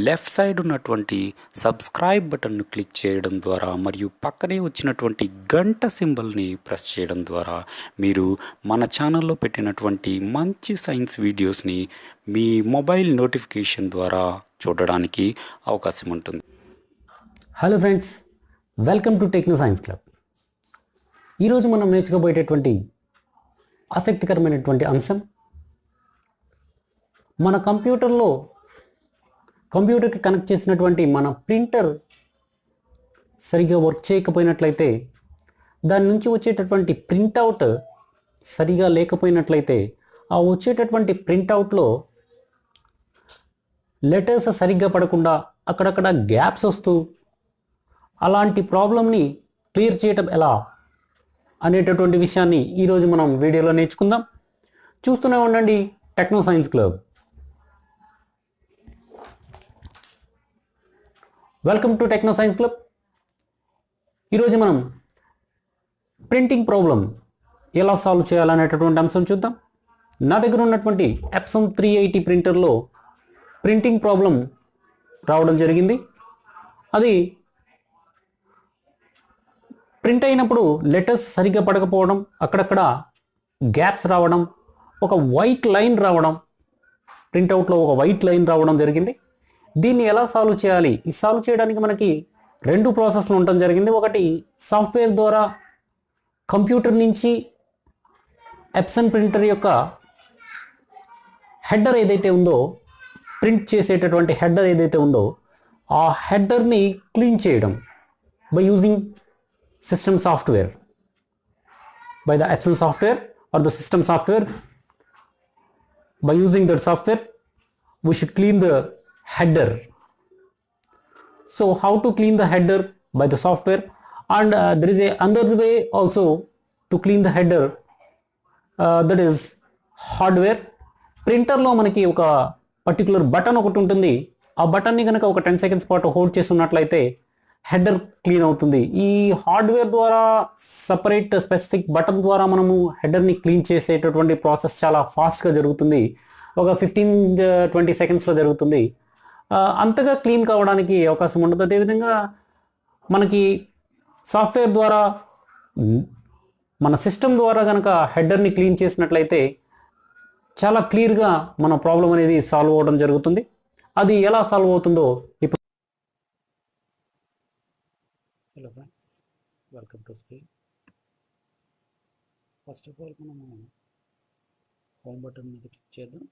Left side ఉన్నటువంటి subscribe బటన్ను click చేయడం ద్వారా మరియు పక్కనే వచ్చినటువంటి గంట సింబల్ని ప్రెస్ చేయడం ద్వారా మీరు మన ఛానల్లో పెట్టినటువంటి మంచి సైన్స్ వీడియోస్ని మీ మొబైల్ నోటిఫికేషన్ ద్వారా చూడడానికి అవకాశం ఉంటుంది. Hello friends, welcome to techno science club. ఈరోజు మనం నేర్చుకోబోయేటటువంటి ఆసక్తికరమైనటువంటి అంశం, మన కంప్యూటర్కి కనెక్ట్ చేసినటువంటి మన ప్రింటర్ సరిగా వర్క్ చేయకపోయినట్లయితే, దాని నుంచి వచ్చేటటువంటి ప్రింట్అవుట్ సరిగా లేకపోయినట్లయితే, ఆ వచ్చేటటువంటి ప్రింట్అవుట్లో లెటర్స్ సరిగ్గా పడకుండా అక్కడక్కడ గ్యాప్స్ వస్తూ అలాంటి ప్రాబ్లమ్ని క్లియర్ చేయటం ఎలా అనేటటువంటి విషయాన్ని ఈరోజు మనం వీడియోలో నేర్చుకుందాం. చూస్తూనే ఉండండి techno science club. Welcome to techno science club. ఈరోజు మనం ప్రింటింగ్ ప్రాబ్లం ఎలా సాల్వ్ చేయాలనేటటువంటి అంశం చూద్దాం. నా దగ్గర ఉన్నటువంటి EPSON 380 ప్రింటర్లో ప్రింటింగ్ ప్రాబ్లం రావడం జరిగింది. అది ప్రింట్ అయినప్పుడు లెటర్స్ సరిగ్గా పడకపోవడం, అక్కడక్కడ గ్యాప్స్ రావడం, ఒక వైట్ లైన్ రావడం, ప్రింట్అవుట్లో ఒక వైట్ లైన్ రావడం జరిగింది. దీన్ని ఎలా సాల్వ్ చేయాలి? ఈ సాల్వ్ చేయడానికి మనకి రెండు ప్రాసెస్లు ఉండటం జరిగింది. ఒకటి సాఫ్ట్వేర్ ద్వారా కంప్యూటర్ నుంచి EPSON ప్రింటర్ యొక్క హెడర్ ఏదైతే ఉందో, ప్రింట్ చేసేటటువంటి హెడర్ ఏదైతే ఉందో, ఆ హెడర్ని క్లీన్ చేయడం by using system software, by the EPSON software or the system software. By using that software we should clean the header. So how to clean the header by the software, and there is another way also to clean the header, that is hardware. ప్రింటర్లో మనకి ఒక particular button ఒకటి ఉంటుంది. ఆ బటన్ని కనుక ఒక 10 seconds పాటు hold చేసి ఉన్నట్లయితే హెడర్ క్లీన్ అవుతుంది. ఈ హార్డ్వేర్ ద్వారా సపరేట్ స్పెసిఫిక్ బటన్ ద్వారా మనము హెడర్ని క్లీన్ చేసేటటువంటి ప్రాసెస్ చాలా ఫాస్ట్గా జరుగుతుంది. ఒక 15-20 secondsలో జరుగుతుంది. అంతగా క్లీన్ కావడానికి అవకాశం ఉండదు. అదేవిధంగా మనకి సాఫ్ట్వేర్ ద్వారా మన సిస్టమ్ ద్వారా కనుక హెడర్ని క్లీన్ చేసినట్లయితే చాలా క్లియర్గా మన ప్రాబ్లం అనేది సాల్వ్ అవ్వడం జరుగుతుంది. అది ఎలా సాల్వ్ అవుతుందో ఇప్పుడు. Hello friends, welcome to screen. First of all మనము హోమ్ బటన్ మీద క్లిక్ చేద్దాం.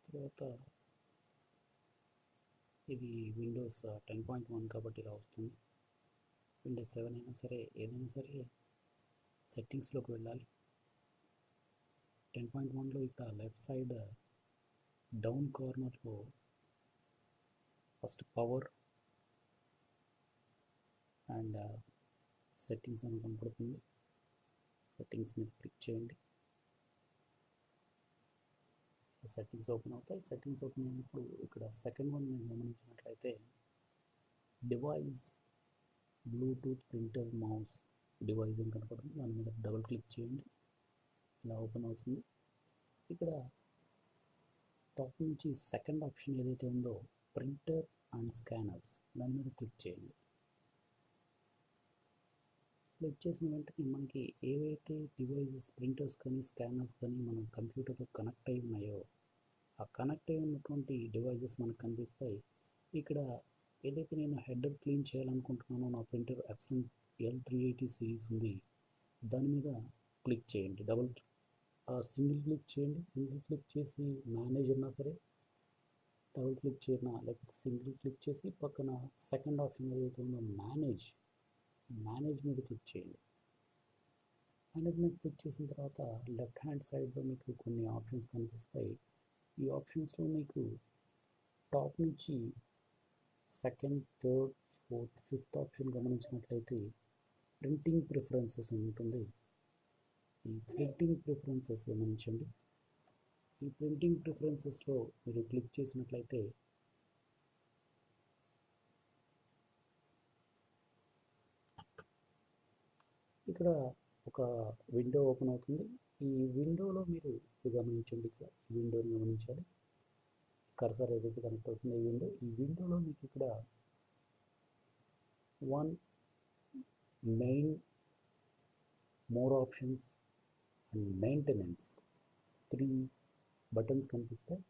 తర్వాత ఇది విండోస్ 10.1 కాబట్టి ఇలా వస్తుంది. విండోస్ 7 అయినా సరే, ఏదైనా సరే సెట్టింగ్స్లోకి వెళ్ళాలి. 10.1లో ఇక్కడ లెఫ్ట్ సైడ్ డౌన్ కార్నర్లో ఫస్ట్ పవర్ అండ్ సెట్టింగ్స్ అని కనపడుతుంది. సెట్టింగ్స్ మీద క్లిక్ చేయండి. సెట్టింగ్స్ ఓపెన్ అవుతాయి. సెట్టింగ్స్ ఓపెన్ అయినప్పుడు ఇక్కడ సెకండ్ వన్ నేను గమనించినట్లయితే device Bluetooth printer mouse device అని కనపడుతుంది. దాని మీద డబుల్ క్లిక్ చేయండి. ఇలా ఓపెన్ అవుతుంది. ఇక్కడ టాప్ నుంచి సెకండ్ ఆప్షన్ ఏదైతే ఉందో ప్రింటర్ అండ్ స్కానర్స్, దాని మీద క్లిక్ చేయండి. క్లిక్ చేసిన వెంటనే మనకి ఏవైతే డివైజెస్ ప్రింటర్స్ కానీ స్కానర్స్ కానీ మన కంప్యూటర్తో కనెక్ట్ అయి ఉన్నాయో ఆ కనెక్ట్ అయి ఉన్నటువంటి డివైజెస్ మనకు కనిపిస్తాయి. ఇక్కడ ఏదైతే నేను హెడర్ క్లీన్ చేయాలనుకుంటున్నానో నా ప్రింటర్ EPSON L380 సిరీస్ ఉంది, దాని మీద క్లిక్ చేయండి. సింగిల్ క్లిక్ చేయండి. సింగిల్ క్లిక్ చేసి మేనేజ్ ఉన్నా సరే, డబుల్ క్లిక్ చేయనా, లేకపోతే సింగిల్ క్లిక్ చేసి పక్కన సెకండ్ ఆప్షన్ ఏదైతే ఉందో మేనేజ్ మీద క్లిక్ చేయండి. మేనేజ్ మీద క్లిక్ చేసిన తర్వాత లెఫ్ట్ హ్యాండ్ సైడ్లో మీకు కొన్ని ఆప్షన్స్ కనిపిస్తాయి. ఈ ఆప్షన్స్లో మీకు టాప్ నుంచి second, third, fourth, fifth option గమనించినట్లయితే ప్రింటింగ్ ప్రిఫరెన్సెస్ అని ఉంటుంది. ఈ ప్రింటింగ్ ప్రిఫరెన్సెస్ గమనించండి. ఈ ప్రింటింగ్ ప్రిఫరెన్సెస్లో మీరు క్లిక్ చేసినట్లయితే ఇక్కడ ఒక విండో ఓపెన్ అవుతుంది. ఈ విండోలో మీరు గమనించండి, ఇక్కడ విండోని గమనించాలి. కర్సర్ ఏదైతే కనెక్ట్ అవుతుందో ఈ విండోలో మీకు ఇక్కడ one main, more options and maintenance 3 buttons కనిపిస్తాయి.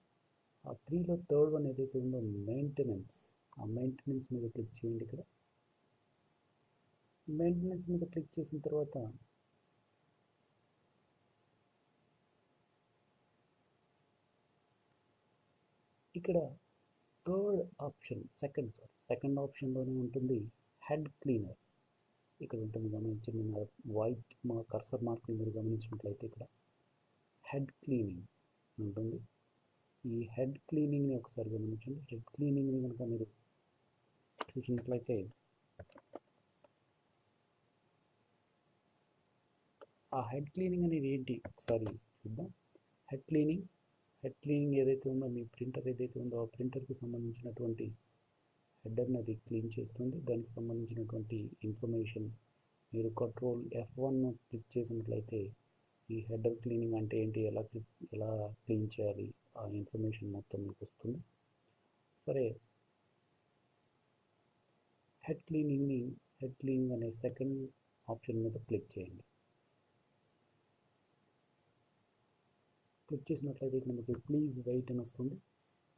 ఆ 3లో థర్డ్ వన్ ఏదైతే ఉందో మెయింటెనెన్స్, ఆ మెయింటెనెన్స్ మీద క్లిక్ చేయండి. ఇక్కడ మెయింటెనెన్స్ మీద క్లిక్ చేసిన తర్వాత ఇక్కడ థర్డ్ ఆప్షన్ సెకండ్ ఆప్షన్లోనే ఉంటుంది హెడ్ క్లీనర్. ఇక్కడ ఉంటుంది, గమనించండి. వైట్ కర్సర్ మార్క్ని మీరు గమనించినట్లయితే ఇక్కడ హెడ్ క్లీనింగ్ ఉంటుంది. ఈ హెడ్ క్లీనింగ్ని ఒకసారి గమనించండి. హెడ్ క్లీనింగ్ని కనుక మీరు చూసినట్లయితే ఆ హెడ్ క్లీనింగ్ అనేది ఏంటి ఒకసారి చూద్దాం. హెడ్ క్లీనింగ్ ఏదైతే ఉందో, మీ ప్రింటర్ ఏదైతే ఉందో ఆ ప్రింటర్కి సంబంధించినటువంటి హెడర్ని అది క్లీన్ చేస్తుంది. దానికి సంబంధించినటువంటి ఇన్ఫర్మేషన్ మీరు కంట్రోల్ F1 క్లిక్ చేసినట్లయితే ఈ హెడర్ క్లీనింగ్ అంటే ఏంటి, ఎలా క్లీన్ చేయాలి, ఆ ఇన్ఫర్మేషన్ మొత్తం మీకు వస్తుంది. సరే, హెడ్ క్లీనింగ్ అనే సెకండ్ ఆప్షన్ మీద క్లిక్ చేయండి. క్లిక్ చేసినట్లయితే ఇక్కడ మీకు ప్లీజ్ వెయిట్ అని వస్తుంది.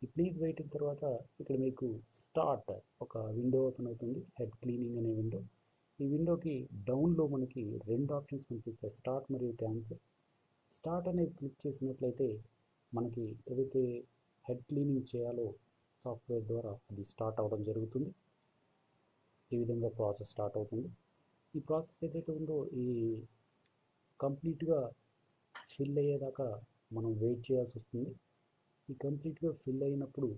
ఈ ప్లీజ్ వెయిట్ తర్వాత ఇక్కడ మీకు స్టార్ట్ ఒక విండో ఓపెన్ అవుతుంది, హెడ్ క్లీనింగ్ అనే విండో. ఈ విండోకి డౌన్లో మనకి 2 ఆప్షన్స్ కనిపిస్తాయి, స్టార్ట్ మరియు క్యాన్సిల్. స్టార్ట్ అనేది క్లిక్ చేసినట్లయితే మనకి ఏదైతే హెడ్ క్లీనింగ్ చేయాలో సాఫ్ట్వేర్ ద్వారా అది స్టార్ట్ అవ్వడం జరుగుతుంది. ఈ విధంగా ప్రాసెస్ స్టార్ట్ అవుతుంది. ఈ ప్రాసెస్ ఏదైతే ఉందో ఈ కంప్లీట్గా ఫిల్ అయ్యేదాకా మనం వెయిట్ చేయాల్సి వస్తుంది. ఈ కంప్లీట్గా ఫిల్ అయినప్పుడు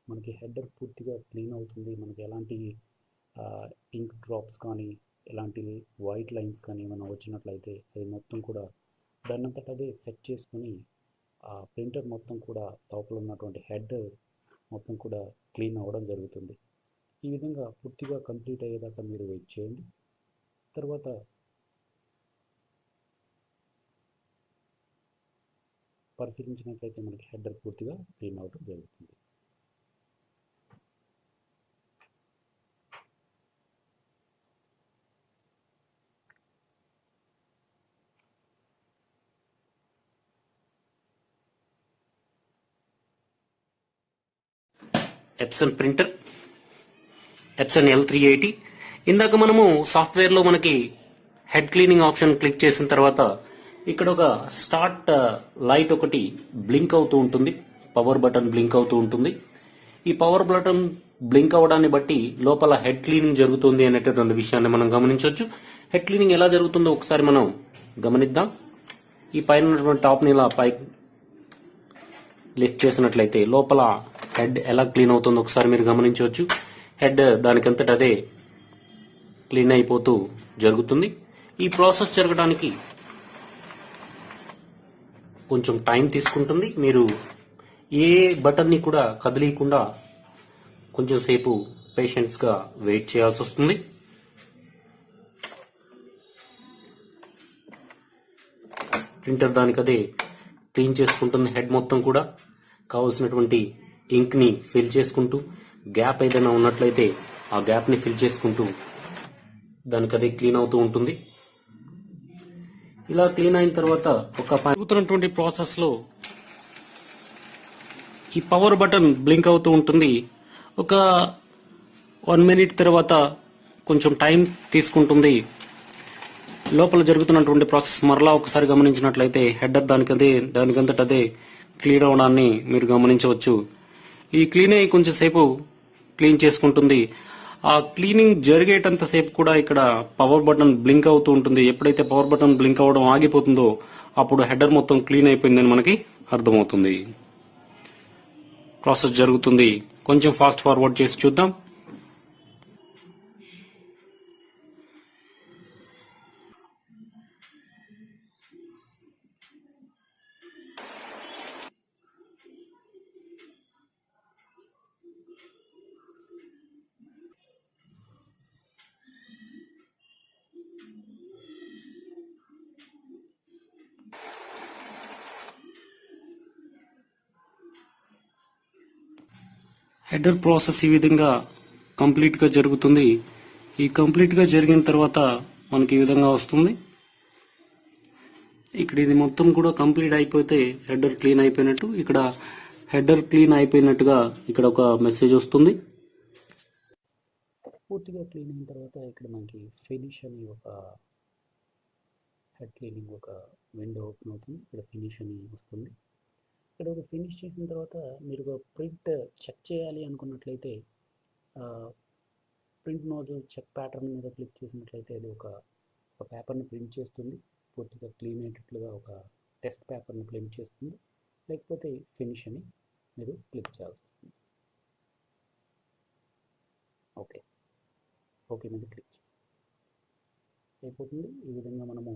మనకి హెడర్ పూర్తిగా క్లీన్ అవుతుంది. మనకి ఎలాంటి ఇంక్ డ్రాప్స్ కానీ ఎలాంటి వైట్ లైన్స్ కానీ మనం వచ్చినట్లయితే అది మొత్తం కూడా దాన్నంతట అదే సెట్ చేసుకొని ఆ ప్రింటర్ మొత్తం కూడా లోపల ఉన్నటువంటి హెడ్ మొత్తం కూడా క్లీన్ అవ్వడం జరుగుతుంది. ఈ విధంగా పూర్తిగా కంప్లీట్ అయ్యేదాకా మీరు వెయిట్ చేయండి. తర్వాత పరిశీలించినట్లయితే మనకి హెడర్ పూర్తిగా క్లీన్ అవ్వడం జరుగుతుంది. Epson printer, Epson L380. ఇందాక మనము సాఫ్ట్వేర్లో మనకి హెడ్ క్లీనింగ్ ఆప్షన్ క్లిక్ చేసిన తర్వాత ఇక్కడ ఒక స్టార్ట్ లైట్ ఒకటి బ్లింక్ అవుతూ ఉంటుంది, పవర్ బటన్ బ్లింక్ అవుతూ ఉంటుంది. ఈ పవర్ బటన్ బ్లింక్ అవడాన్ని బట్టి లోపల హెడ్ క్లీనింగ్ జరుగుతుంది అనేటటువంటి విషయాన్ని మనం గమనించవచ్చు. హెడ్ క్లీనింగ్ ఎలా జరుగుతుందో ఒకసారి మనం గమనిద్దాం. ఈ పైన ఉన్నటువంటి టాప్ని ఇలా పైకి లిఫ్ట్ చేసినట్లయితే లోపల హెడ్ ఎలా క్లీన్ అవుతుందో ఒకసారి మీరు గమనించవచ్చు. హెడ్ దానికంతట అదే క్లీన్ అయిపోతూ జరుగుతుంది. ఈ ప్రాసెస్ జరగడానికి కొంచెం టైం తీసుకుంటుంది. మీరు ఏ బటన్ని కూడా కదిలీయకుండా కొంచెం సేపు పేషెన్స్గా వెయిట్ చేయాల్సి వస్తుంది. ప్రింటర్ దానికదే క్లీన్ చేసుకుంటుంది. హెడ్ మొత్తం కూడా కావాల్సినటువంటి ఇంక్ని ఫిల్ చేసుకుంటూ, గ్యాప్ ఏదైనా ఉన్నట్లయితే ఆ గ్యాప్ని ఫిల్ చేసుకుంటూ దానికదే క్లీన్ అవుతూ ఉంటుంది. ఇలా క్లీన్ అయిన తర్వాత ఒక జరుగుతున్నటువంటి ప్రాసెస్లో ఈ పవర్ బటన్ బ్లింక్ అవుతూ ఉంటుంది. ఒక 1 మినిట్ తర్వాత కొంచెం టైం తీసుకుంటుంది. లోపల జరుగుతున్నటువంటి ప్రాసెస్ మరలా ఒకసారి గమనించినట్లయితే హెడర్ దానికంతట అదే క్లీన్ అవడాన్ని మీరు గమనించవచ్చు. ఈ క్లీన్ అయ్యి కొంచెం సేపు క్లీన్ చేసుకుంటుంది. ఆ క్లీనింగ్ జరిగేటంతసేపు కూడా ఇక్కడ పవర్ బటన్ బ్లింక్ అవుతూ ఉంటుంది. ఎప్పుడైతే పవర్ బటన్ బ్లింక్ అవ్వడం ఆగిపోతుందో అప్పుడు హెడర్ మొత్తం క్లీన్ అయిపోయిందని మనకి అర్థమవుతుంది. ప్రాసెస్ జరుగుతుంది. కొంచెం ఫాస్ట్ ఫార్వర్డ్ చేసి చూద్దాం. హెడర్ ప్రాసెస్ ఈ విధంగా కంప్లీట్ గా జరుగుతుంది. ఈ కంప్లీట్ గా జరిగిన తర్వాత మనకి ఈ విధంగా వస్తుంది. ఇక్కడ ఇది మొత్తం కూడా కంప్లీట్ అయిపోతే హెడర్ క్లీన్ అయిపోయినట్టు. ఇక్కడ హెడర్ క్లీన్ అయిపోయినట్టుగా ఇక్కడ ఒక మెసేజ్ వస్తుంది. పూర్తిగా క్లీన్ అయిన తర్వాత ఇక్కడ మనకి ఫినిష్ అని ఒక హెడ్ క్లీనింగ్ ఒక విండో ఓపెన్ అవుతుంది. ఇక్కడ ఫినిష్ అని వస్తుంది. ఇక్కడ ఒక ఫినిష్ చేసిన తర్వాత మీరు ఒక ప్రింట్ చెక్ చేయాలి అనుకున్నట్లయితే ప్రింట్ నోజల్ చెక్ ప్యాటర్న్ మీద క్లిక్ చేసినట్లయితే అది ఒక పేపర్ని ప్రింట్ చేస్తుంది. పూర్తిగా క్లీన్ అయ్యేటట్లుగా ఒక టెస్ట్ పేపర్ని ప్రింట్ చేస్తుంది. లేకపోతే ఫినిష్ అని మీరు క్లిక్ చేయాల్సి వస్తుంది. ఓకే మీద క్లిక్ అయిపోతుంది. ఈ విధంగా మనము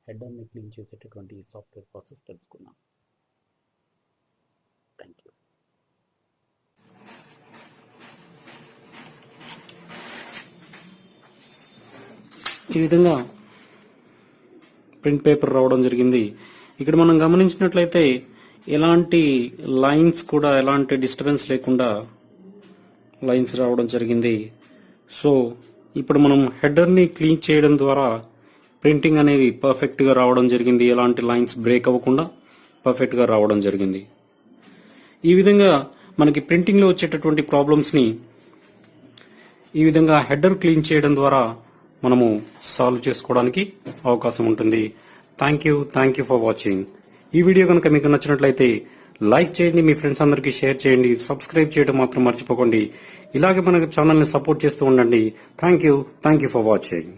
హెడర్ని క్లీన్ చేసేటటువంటి సాఫ్ట్వేర్ ప్రాసెస్ తెలుసుకున్నాం. Thank you. ఈ విధంగా ప్రింట్ పేపర్ రావడం జరిగింది. ఇక్కడ మనం గమనించినట్లయితే ఎలాంటి లైన్స్ కూడా ఎలాంటి డిస్టర్బెన్స్ లేకుండా లైన్స్ రావడం జరిగింది. సో ఇప్పుడు మనం హెడర్ని క్లీన్ చేయడం ద్వారా ప్రింటింగ్ అనేది పర్ఫెక్ట్గా రావడం జరిగింది. ఎలాంటి లైన్స్ బ్రేక్ అవ్వకుండా పర్ఫెక్ట్గా రావడం జరిగింది. ఈ విధంగా మనకి ప్రింటింగ్లో వచ్చేటటువంటి ప్రాబ్లమ్స్ని ఈ విధంగా హెడర్ క్లీన్ చేయడం ద్వారా మనము సాల్వ్ చేసుకోవడానికి అవకాశం ఉంటుంది. Thank you for watching. ఈ వీడియో కనుక మీకు నచ్చినట్లయితే లైక్ చేయండి, మీ ఫ్రెండ్స్ అందరికీ షేర్ చేయండి, సబ్స్క్రైబ్ చేయడం మాత్రం మర్చిపోకండి. ఇలాగే మన ఛానల్ని సపోర్ట్ చేస్తూ ఉండండి. Thank you for watching.